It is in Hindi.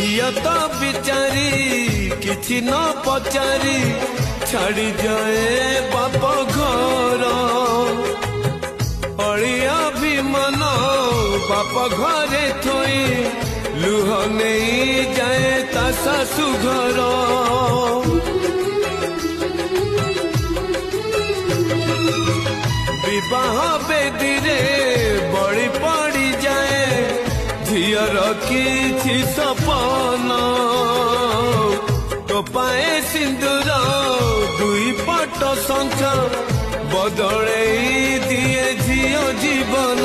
झिया तो बिचारी किछि न पचारी छाड़ी जाए बाप घर अड़िया भी मन बाप घरे थोई लुह नहीं जाए ता सासु घर विवाह बेदी रे बड़ी पड़ी जाए झियर किछि सपन तो पाए सिंदूर दुई पट संच बदले दिए झियो जीवन।